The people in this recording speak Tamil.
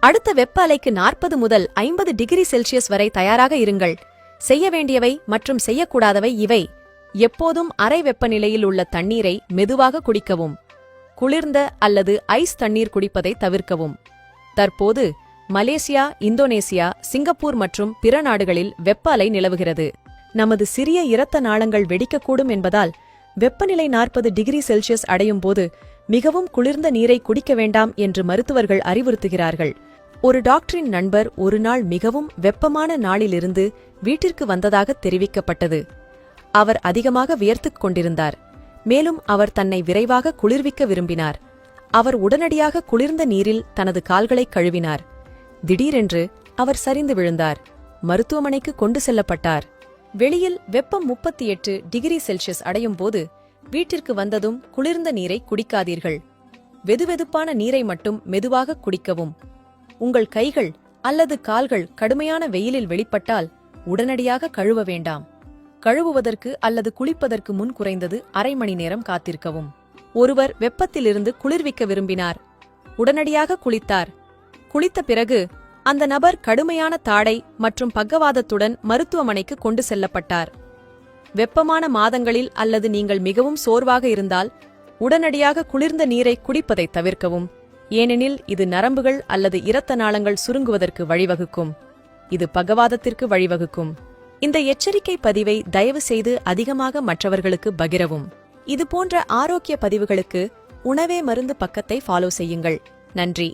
அடுத்த வெப்ப அலைக்கு 40 முதல் 50 டிகிரி செல்சியஸ் வரை தயாராக இருங்கள். செய்ய வேண்டியவை மற்றும் செய்யக்கூடாதவை இவை. எப்போதும் அறை வெப்பநிலையில் உள்ள தண்ணீரை மெதுவாக குடிக்கவும். குளிர்ந்த அல்லது ஐஸ் தண்ணீர் குடிப்பதை தவிர்க்கவும். தற்போது மலேசியா, இந்தோனேசியா, சிங்கப்பூர் மற்றும் பிற நாடுகளில் வெப்ப அலை நிலவுகிறது. நமது சிறிய இரத்த நாளங்கள் வெடிக்கக்கூடும் என்பதால் வெப்பநிலை 40 டிகிரி செல்சியஸ் அடையும் போது மிகவும் குளிர்ந்த நீரை குடிக்க வேண்டாம் என்று மருத்துவர்கள் அறிவுறுத்துகிறார்கள். ஒரு டாக்டரின் நண்பர் ஒரு நாள் மிகவும் வெப்பமான நாளிலிருந்து வீட்டிற்கு வந்ததாக தெரிவிக்கப்பட்டது. அவர் அதிகமாக வியர்த்துக் கொண்டிருந்தார். மேலும் அவர் தன்னை விரைவாக குளிர்விக்க விரும்பினார். அவர் உடனடியாக குளிர்ந்த நீரில் தனது கால்களை கழுவினார். திடீரென்று அவர் சரிந்து விழுந்தார். மருத்துவமனைக்கு கொண்டு செல்லப்பட்டார். வெளியில் வெப்பம் 38 டிகிரி செல்சியஸ் அடையும் போது வீட்டிற்கு வந்ததும் குளிர்ந்த நீரை குடிக்காதீர்கள். வெதுவெதுப்பான நீரை மட்டும் மெதுவாக குடிக்கவும். உங்கள் கைகள் அல்லது கால்கள் கடுமையான வெயிலில் வெளிப்பட்டால் உடனடியாக கழுவ வேண்டாம். கழுவுவதற்கு அல்லது குளிப்பதற்கு முன் குறைந்தது அரை மணி நேரம் காத்திருக்கவும். ஒருவர் வெப்பத்திலிருந்து குளிர்விக்க விரும்பினார். உடனடியாக குளித்தார். குளித்த பிறகு அந்த நபர் கடுமையான தாடை மற்றும் பக்கவாதத்துடன் மருத்துவமனைக்கு கொண்டு செல்லப்பட்டார். வெப்பமான மாதங்களில் அல்லது நீங்கள் மிகவும் சோர்வாக இருந்தால் உடனடியாக குளிர்ந்த நீரை குடிப்பதை தவிர்க்கவும். ஏனெனில் இது நரம்புகள் அல்லது இரத்த நாளங்கள் சுருங்குவதற்கு வழிவகுக்கும். இது பக்கவாதத்திற்கு வழிவகுக்கும். இந்த எச்சரிக்கை பதிவை தயவு செய்து அதிகமாக மற்றவர்களுக்கு பகிரவும். இதுபோன்ற ஆரோக்கிய பதிவுகளுக்கு உணவே மருந்து பக்கத்தை ஃபாலோ செய்யுங்கள். நன்றி.